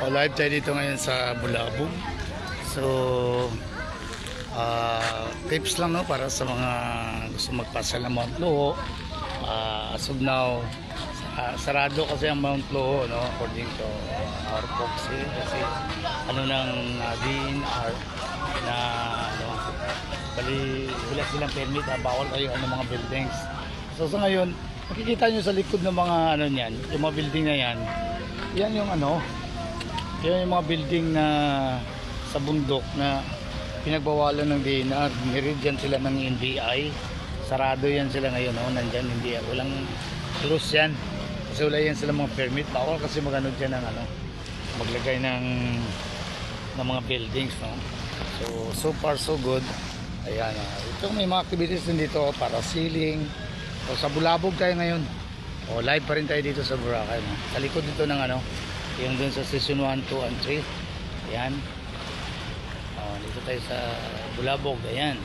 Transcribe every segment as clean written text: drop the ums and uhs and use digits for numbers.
Live tayo dito ngayon sa Bulabog. So, tips lang no para sa mga gusto magpasal ng Mount Luho. As of now, sarado kasi ang Mount Luho, no, according to our folks kasi ano ng DNR na ano, bali wala silang permit, bawal kayo ng mga buildings. So sa ngayon, makikita nyo sa likod ng mga ano niyan, yung mga building na yan, yan yung ano, yan yung mga building na sa bundok na pinagbawalan ng DNR. Niridyan sila ng NBI, sarado yan sila ngayon, no? Nandyan hindi, walang close yan kasi wala yan sila mga permit, bawal kasi magano dyan ng ano, maglagay ng mga buildings, no? So far so good. Ayan, ito may mga activities din dito para ceiling. O sa Bulabog tayo ngayon. O live pa rin tayo dito sa Boracay, no? Sa likod dito ng ano, yung dun sa season 1, 2, and 3. Ayan. O, dito tayo sa Bulabog. Ayan.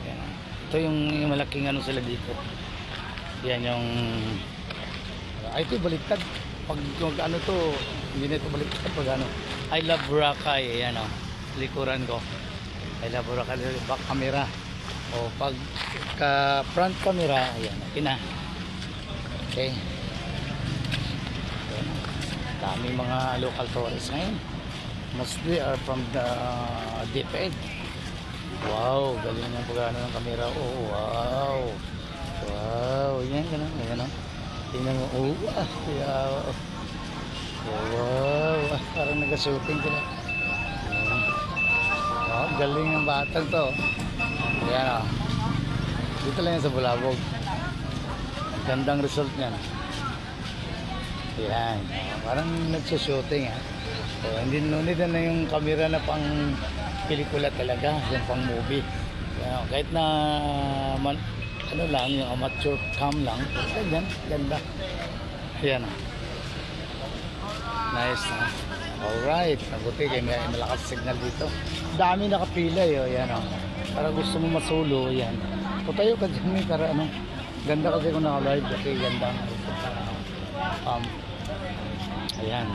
Ayan. Ito yung malaking ano sila dito. Ayan yung ito baliktad. Pag ano to, hindi na ito baliktad pag ano. I love Boracay. Ayan o. Likuran ko. I love Boracay. Back camera. O pag front camera, ayan, okay na. Okay. Ayan. Dami mga local tourists ngayon. Mostly are from the DepEd. Wow, galing ng pagano ng camera. Oh, wow. Wow, yan ganun, ganun. Tingnan mo, oh, wow. Wow, parang nag-shooting sila. Wow, galing ng batang to. Ayan o. Dito lang yan sa Bulabog. Gandang result niyan. Ayan. Parang nagsushooting ha. So, hindi nunod na yung camera na pang pelikula talaga. Yung pang movie. Ayan, kahit na ano lang, yung amateur cam lang. Ganyan. Ganda. Ayan o. Nice na. Alright. Mabuti kayo may malakas signal dito. Dami nakapila yun. Ayan o. Para gusto mo masulo, yan. Kung tayo ka dyan, para ano, ganda kasi kung naka-live, kasi ganda. Ayan.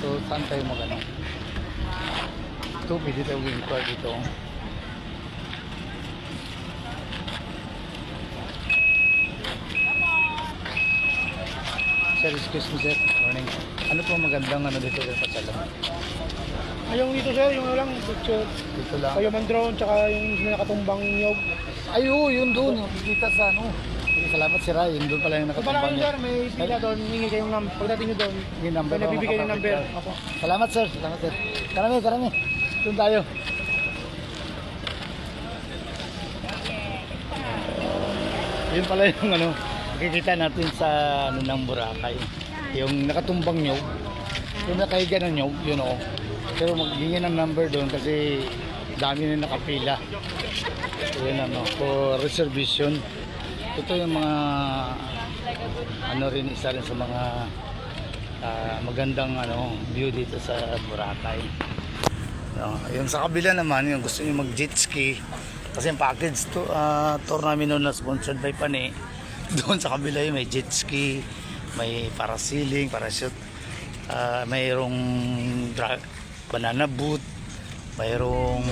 So, saan tayo mag-ano? Ito, pwede tayo mag-inquire dito. Sir, excuse me sir. Morning. Ano po magandang ano dito sa Pasalam? Yung dito sir, yung lang picture. Dito lang. Kayo man drone, tsaka yung nakatumbang nyog. Ay, oo, yun doon. Nakikita sa ano. Sige, salamat si Ray. Yun doon pala yung Kung nakatumbang pala niya. sir, may pila doon, hingi kayong number. Pagdating nyo doon, Yung number may nagbibigay ng number. Opo. Salamat sir. Salamat sir. Karami, karami. Doon tayo. Yun pala yung ano. Makikita natin sa ano ng Boracay. Yung nakatumbang nyog. Yung nakahiga ng nyog, yun o. Pero maghingi ng number doon kasi dami na nakapila. So yun ano, for reservation. Ito yung mga ano rin, isa rin sa mga magandang ano view dito sa Boracay. Yung sa kabila naman, yung gusto niyo mag jet ski kasi yung package to, tour namin noon na sponsored by Pane. Doon sa kabila yung may jet ski, may parasailing, parachute, mayroong banana boat, mayroong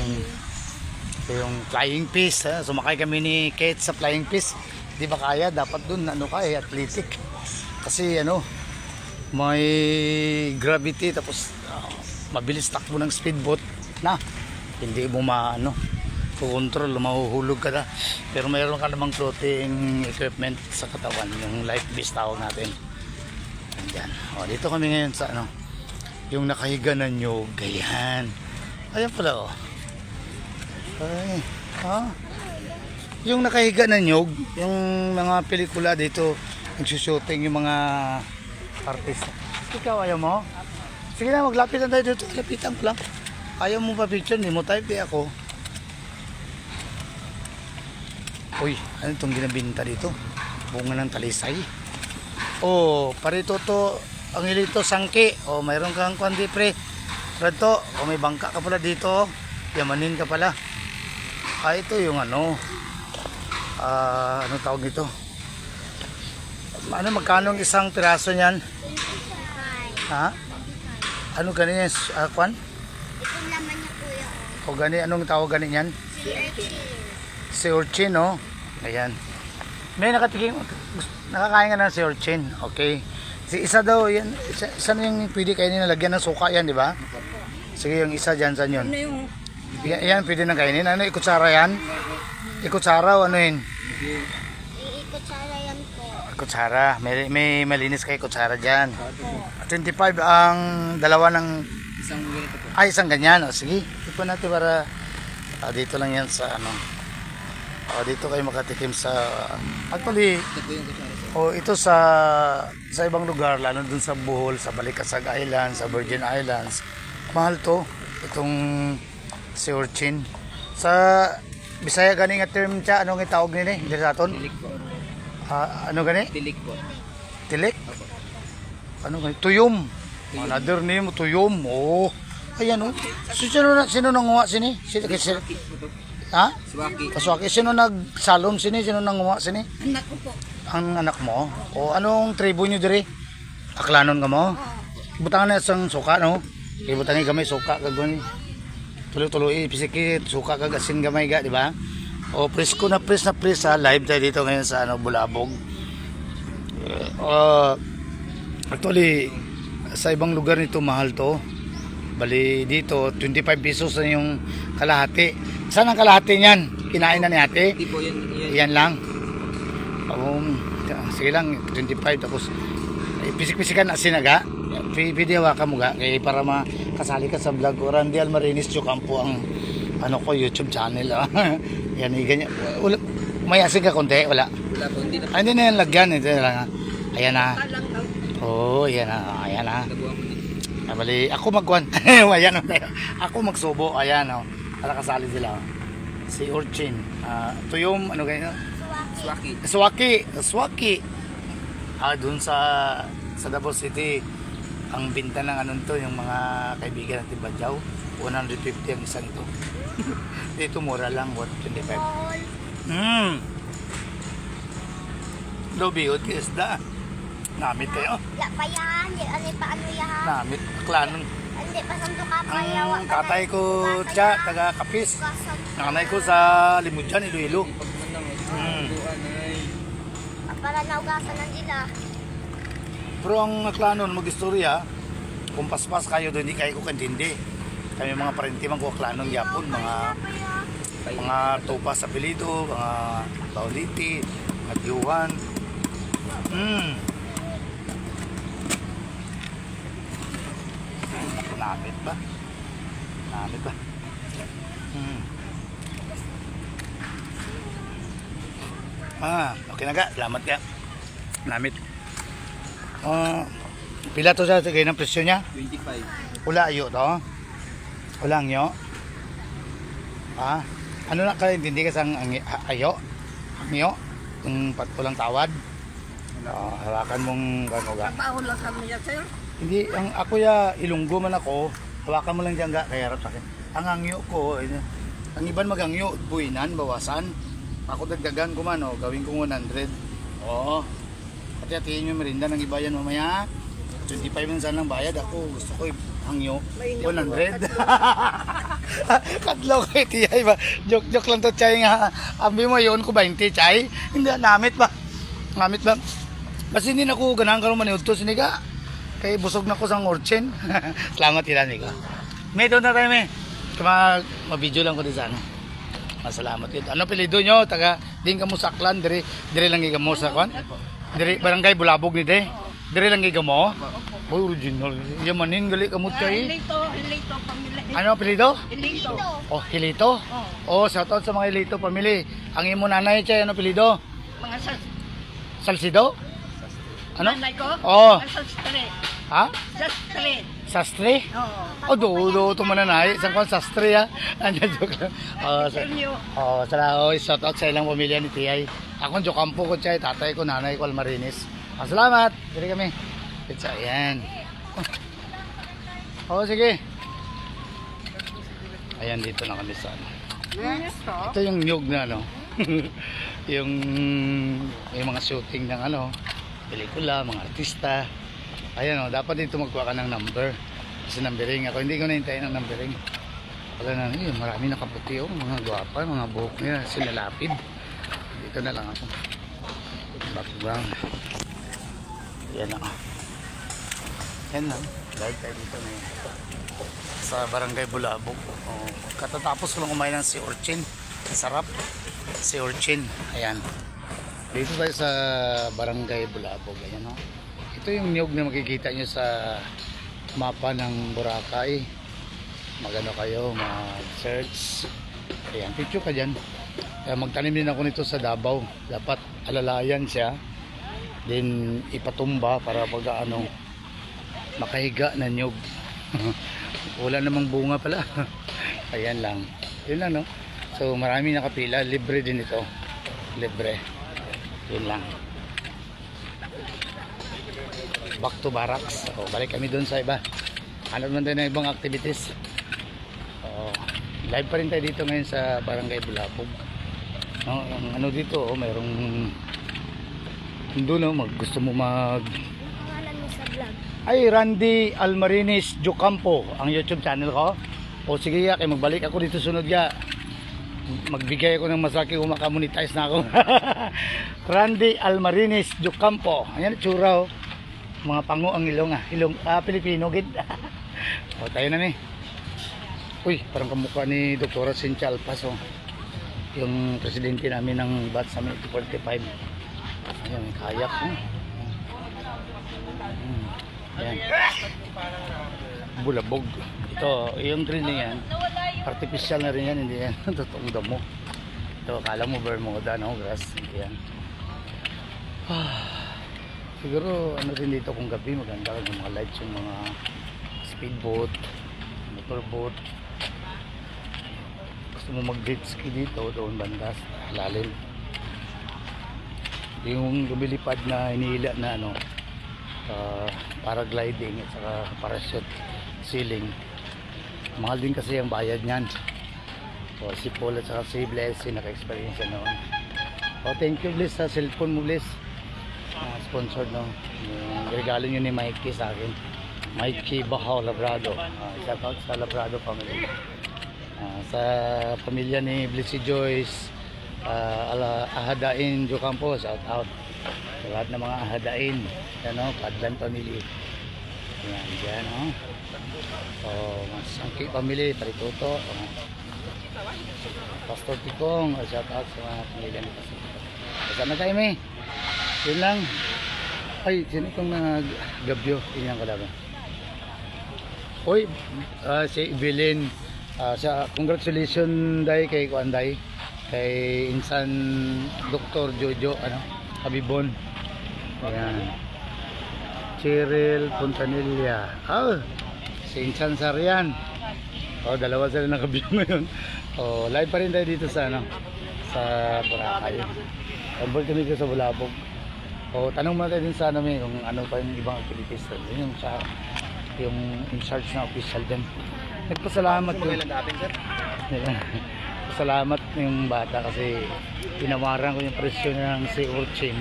yung flying fish. Sumakay kami ni Kate sa flying fish. Di ba kaya? Dapat dun ano kaya, athletic. Kasi ano, may gravity tapos mabilis takbo ng speedboat na hindi mo maano control, mahuhulog ka na. Pero mayroon ka namang floating equipment sa katawan, yung life vest tawag natin. Ayan. O, dito kami ngayon sa ano, yung nakahiga na nyog. Ayan. Ayan pala o. Ay, ha? Yung nakahiga na nyog, yung mga pelikula dito, nagsushooting yung mga artist. Ikaw ayaw mo? Sige na, maglapitan tayo dito. Lapitan ko lang. Ayaw mo pa picture, hindi mo type ako. Uy, ano itong ginabinta dito? Bunga ng talisay. Oh, parito to, ang ilito sangke. Oh, mayroon kang kundi pre. Radto, oh, may bangka ka pala dito. Yamanin ka pala. Ito yung ano, ano tawag nito? Ano, magkano ang isang piraso niyan? Ha? Ano gani yan? Kwan? Itong laman niya kuya. O gani, anong tawag gani yan? Si Urchin. Si urchin, no? Ayan. May nakatikim, nakakain ka na si urchin. Okay. Si isa daw, yan. Isa na yung pwede kainin na lagyan ng suka yan, di ba? Sige, yung isa dyan, saan yun? Ano yung... Yan, pwede na kainin. Ano, ikutsara yan? Ikutsara o ano yun? Iikutsara yan po. Kutsara. May malinis kay kutsara dyan. 25 ang dalawa ng... Isang ganyan. O, sige. Ipon natin para... dito lang yan sa ano. Dito kayo makatikim sa... Actually, ito sa ibang lugar, lalo dun sa Bohol, sa Balikasag Islands, sa Virgin Islands. Mahal to. Itong si urchin. Sa Bisaya gani nga term siya, anong itawag nila eh? Sa aton? Tilik po. Ano gani? Tilik po. Tilik? Ano gani? Tuyom. Another name, tuyom. Oh. Ayan oh. Sino nanguha sini? Ha? Swaki. Kaswaki. Sino nagsalom sini? Sino nanguha sini? Anak ko po. Ang anak mo? O anong tribo nyo diri? Aklanon ka mo? Butangan na isang suka, no? Ibutangan gamay suka kaguni. Tuloy-tuloy pisikit, suka kag asin gamay ga, di ba? O presko na pres ha. Live tayo dito ngayon sa ano Bulabog. Actually sa ibang lugar nito mahal to. Bali dito 25 pesos na yung kalahati. Saan ang kalahati niyan? Kinain na ni ate? Hindi po yan. Yan lang. Sige lang, 25 tapos pisik-pisikan na sinaga. Pwede hawakan mo ga kaya para makasali ka sa vlog ko. Randy Almarinis Chocampo ang ano ko YouTube channel. Yan ganyan. May asin ka konti? Wala. Wala po. Hindi na po. Hindi na yan lagyan. Ito lang. Ayan na. Oo, ayan na. Ayan na. Nabuha ko din. Bali, ako magkuhan. Ayan na tayo. Ako magsubo. Ayan o. Para kasali sila. Si urchin. Tuyom, ano ganyan? Swaki. Swaki. Doon sa Davao City, ang binta ng anong to, yung mga kaibigan natin Badyaw, 150 ang isang ito. Dito mura lang, 25. Lobiot, isda. Namit tayo. Ya pa yan. Ano pa ano yan? Namit, klanon. Hindi pa santo ka pa yawa. Ang tatay ko, taga Kapis. Nanay ko sa Limudyan, Iloilo. Para naugasan ng sila. Pero ang klanon, mag-istorya, kung paspas kayo doon, hindi kayo ko kantindi. Kami mga parenti man ko klanon yapon, mga tupas sa apelido, mga Pauliti, mga Diwan. Namit ba? Okay na ga. Salamat ka. Namit. Pila to sa ganyan ang presyo niya? 25. Ula ayo to. Ulang yo. Ano na ka hindi ka sang ayo? Angyo. Yung patulang tawad. Hawakan mong ganoga. Trabaho lang kami yan, sir. Hindi, ang ako ya Ilunggo man ako, hawakan mo lang diyan ga kay harap sa akin. Ang angyo ko, ang iban magangyo, buinan, bawasan. Ako dagdagan ko man, gawin ko 100. Oo. Hati-hatiin yung merinda ng ibayan mamaya. 25 man sanang bayad, ako gusto ko hangyo 100. Katlo ko itiyay ba? Joke lang to chay nga. Ambi mo yun ko 20 chay. Hindi namit ba? Kasi hindi na ko ganahan karon maniud to siniga. Kay busog na ko sang urchin. Salamat ilan ko. May doon na tayo may. Ma-video lang ko din sa ano. Masalamat yun. Ano pilido nyo? Taga din ka mo saklan. Dire lang giga mo sa kwan. Dire barangay Bulabog ni de. Dire lang giga mo. Oh, original. Yamanin gali ka mo chay. Hilito, pamilya. Ano apelido? Hilito. Oh, Hilito. Oh, shout out sa mga Hilito family. Ang imo nanay chay ano apelido? Mga Salcido? Ano? nanay ko? Oh. Sastre. Ha? Sastre. Sastre? Oo. Do to mananay. Isang kwan sastre ha. Ano joke lang. Shout out sa ilang pamilya ni Tiyay. Ako Chocampo ko chay, tatay ko, nanay ko Almarinis. Salamat. Dili kami. Pizza yan. Sige. Ayan dito na kami sa ano. Ito yung nyug na ano. yung mga shooting ng ano, pelikula, mga artista. Ayan dapat dito magkuha ka ng number. Kasi numbering ako, hindi ko nahintayin ang numbering. Wala na, yun, marami nakaputi oh, mga gwapa, mga buhok nila, sinalapid. Dito na lang ako. Background. Yan lang. Yan lang. Dahil tayo dito na yun. Sa Barangay Bulabog. Oh, katatapos ko lang kumain ng sea urchin. Sarap. Sea urchin. Ayan. Dito tayo sa Barangay Bulabog. Ayan oh. Ito yung niyog na makikita nyo sa mapa ng Boracay. Magano kayo, mag-search. Ayan, picture ka dyan. Kaya magtanim din ako nito sa Davao. Dapat alalayan siya. Then ipatumba para pag ano, makahiga na niyog. Wala namang bunga pala. Ayan lang. Yun lang no. So marami nakapila. Libre din ito. Libre. Yun lang. Back to barracks. O, balik kami doon sa iba. Hanap naman tayo ng ibang activities. Live pa rin tayo dito ngayon sa Barangay Bulabog. No, ang ano dito, mayroong doon, gusto mo mag Pangalan mo sa vlog. ay Randy Almarinis Jocampo ang YouTube channel ko. O sige ya, kay magbalik ako dito sunod ya. Magbigay ako ng masaki kung makamonetize na ako. Randy Almarinis Jocampo. Ayan tsura oh. Mga pango ang ilong Pilipino gid. O tayo na ni. Uy, parang kamukha ni Dr. Cynthia Alpas oh. Yung presidente namin ng batch sa 45. Ayan, may kayak oh. Ayan. Bulabog. Ito, yung green na yan, artificial na rin yan, hindi yan totoong damo. Ito, akala mo Bermuda, no? Grass, hindi yan. Siguro, ano rin dito kung gabi, maganda yung mga lights, yung mga speedboat, motorboat. Gusto mo mag-jet ski dito, doon bandas, lalim. Yung lumilipad na hinihila na ano, paragliding at saka parachute ceiling, mahal din kasi ang bayad niyan. O si Paul at saka si Blessy naka-experience noon. O thank you Bliss sa cellphone mo Bliss, sponsored no, yung regalo nyo ni Mikey sa akin, Mikey Bahaw Labrado. Shout out sa Labrado family, sa pamilya ni Blessy Joyce, Ahadain Jocampo, shout out sa lahat ng mga ahadain. Yan o, Padlan family. Yan, dyan o. So, mas angki family, Parituto. Pastor Tikong, shout out sa mga pamilya ni Pastor Tikong. Basta na tayo may. Yun lang. Ay, sino itong nag-gabyo? Yun yung kalaban. Uy, si Evelyn. Congratulations day kay Kuanday. Kay Insan Dr. Jojo, Abibon. Ayan. Cheryl Puntanilla. Si Insan Sarian. Dalawa sila nakabiyo ngayon. Live pa rin tayo dito sa sa Boracay. Tambol kami dito sa Bulabog. Tanong mo tayo din sa kung ano pa yung ibang activities. Yun yung in charge na official din. Nagpasalamat ko. Salamat yung bata kasi tinawaran ko yung presyo ng sea urchin.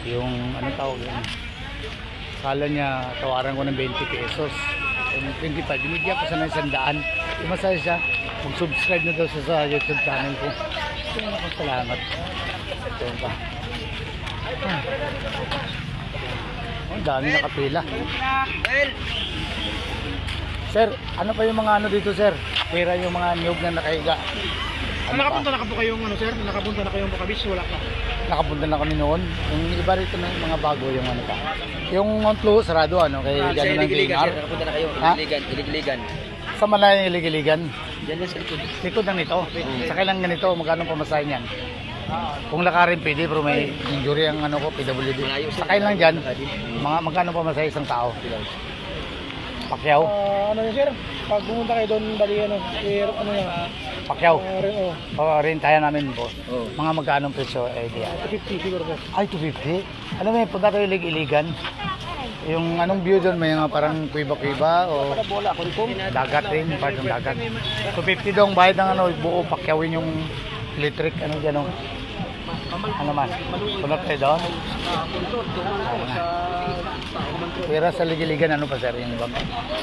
Yung tawag yun, kala niya tawaran ko ng 20 pesos, yung 25 binigyan ko sa 100. Masaya siya, mag-subscribe na daw siya sa YouTube channel ko. Salamat. Ito pa, ang dami nakapila. Sir, ano pa yung mga dito sir? Pera yung mga niyog na nakahiga. Nakapunta na po kayong sir? Nakapunta na kayong Bukabis? Wala pa. Nakapunta na kami noon. Yung iba rito na yung mga bago yung pa. Yung Mount Luho, sarado kay gano'n ng VNR. Nakapunta na kayo. Iligiligan. Sa Malaya yung Iligiligan. Diyan lang sa likod. Likod ng nito. Sakay lang ganito, magkano pamasahe niyan? Kung lakarin pwede, pero may injury ang ko, PWD. Sakay lang dyan, magkano pamasahe isang tao? Pacquiao? Ano yun sir? Pag pumunta kayo doon, bali ano yan? Pacquiao? Rin. Rintayan namin po. Mga magkano presyo? 250 siguro sir. Ay, 250? Ano may punta kayo Ilig-Iligan? Yung anong view doon, may mga parang kuiba-kuiba o dagat rin, part ng dagat. 250 dong bayad ng buo, pakyawin yung electric, dyan Ano man? Punot kayo doon? Pero sa ligiligan, ano pa sir yung bang?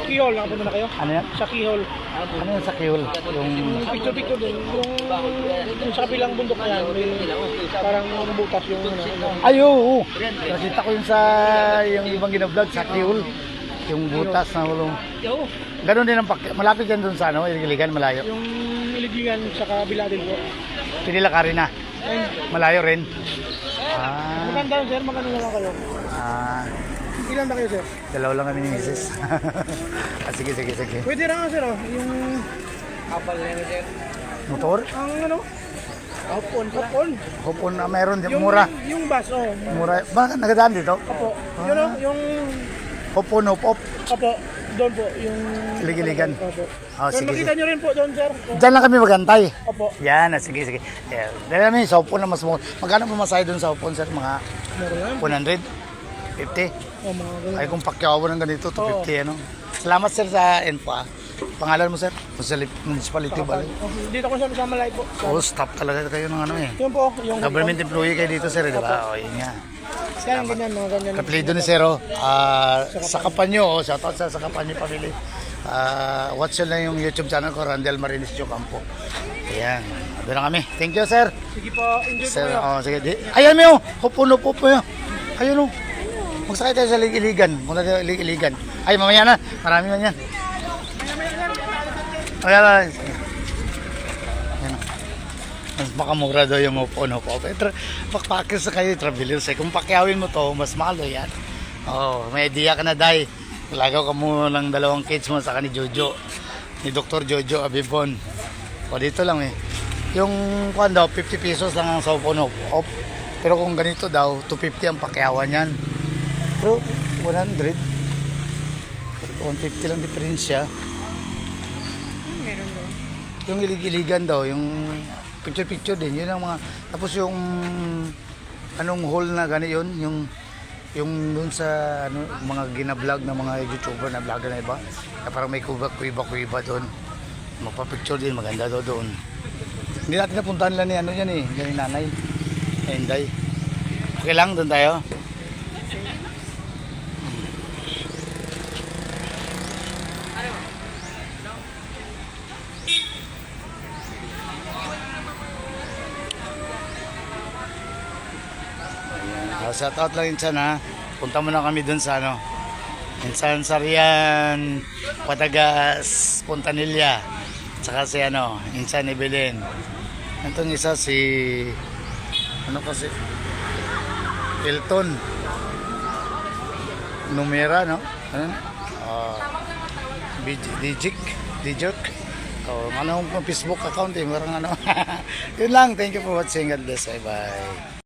Kihol, nakapunta na kayo? Ano yan? Sa Kihol. Ano yung sa Kiul? Yung... Yung picture din. Yung sa kabilang bundok na yan, may parang butas yung ano. Ay, oo. Nakita ko yung sa yung ibang ginablog sa Kiul. Yung butas na ulong. Ganon din ang malapit yan dun sa ano, ligiligan, malayo. Yung iligingan sa kabila din po. Pinila ka rin na. Ayun. Malayo rin. Ah. Maganda sir, maganda na lang kayo. Ah. Ilan ba kayo sir? Dalaw lang kami ni Mrs. Sige. Pwede na nga sir oh, yung Motor? ang ano? Hopon. Hopon na meron, mura. Yung bus oh. Mura. Ba, nagadaan dito? Opo. Yun oh, yung Hopon, hop. opo, doon po yung Iligan. Opo. Oh, Kung sige. makita nyo rin po doon sir. Diyan lang kami magantay. Opo. Yan, sige. Yeah. Dahil namin sa hopon na mas mo. Magkano pumasay doon sa hopon, sir? Mga Meron yan. 100? 50? Oh, mga ganun. Ay, kung pakyawa ng ganito, 250, ano? Salamat, sir, sa info, ah. Pangalan mo, sir? Municipality ba? Oh, dito ko sa Malay po. Oh, stop talaga kayo ng ano eh. Yun po, yung Government employee kayo dito, sir, di ba? O, yun nga. ganyan, mga ganyan. Kapilido ni Sir, sa Kapanyo, shoutout sa Kapanyo Pamili. Watch nyo lang yung YouTube channel ko, Randel Marinis Campo. Ayan, doon na kami. Thank you, sir. Sige po, enjoy po Sir, kayo. sige. Ayan mo, pupuno yun. Ayun o. Magsakay tayo sa Iligan. Muna tayo Iligan. Ay, mamaya na. Marami man yan. Ayan. Mas makamura daw yung upo. Pero pakpakis na kayo, travelers. Kung pakyawin mo to, mas mahal yan. Oh, may idea ka na, Day. Lagaw ka mo ng 2 kids mo sa ni Jojo. Ni Dr. Jojo Abibon. O, dito lang eh. Yung kuhan daw, 50 pesos lang ang sa upo. Pero kung ganito daw, 250 ang pakyawan yan. Pero 100. 150 lang diferensya. Yung ilig-iligan daw, yung picture din, yun ang mga, tapos yung anong hole na gani yun, yung dun sa ano, mga gina-vlog na mga YouTuber na vlogger na iba, na parang may kuiba doon, magpa-picture din, maganda daw doon. Hindi natin napuntahan nila ni ano yan eh, ni nanay, Inday. Okay lang, doon tayo. Shout out lang Insan ha. Punta muna kami dun sa ano. Insan Sarian, Patagas, Puntanilla. Tsaka si ano, Insan Evelyn. Itong isa si ano kasi Hilton Numera no? Ano? Dijik. Oh, ano ang Facebook account eh, marang ano. Yun lang, thank you for watching. God bless. Bye bye.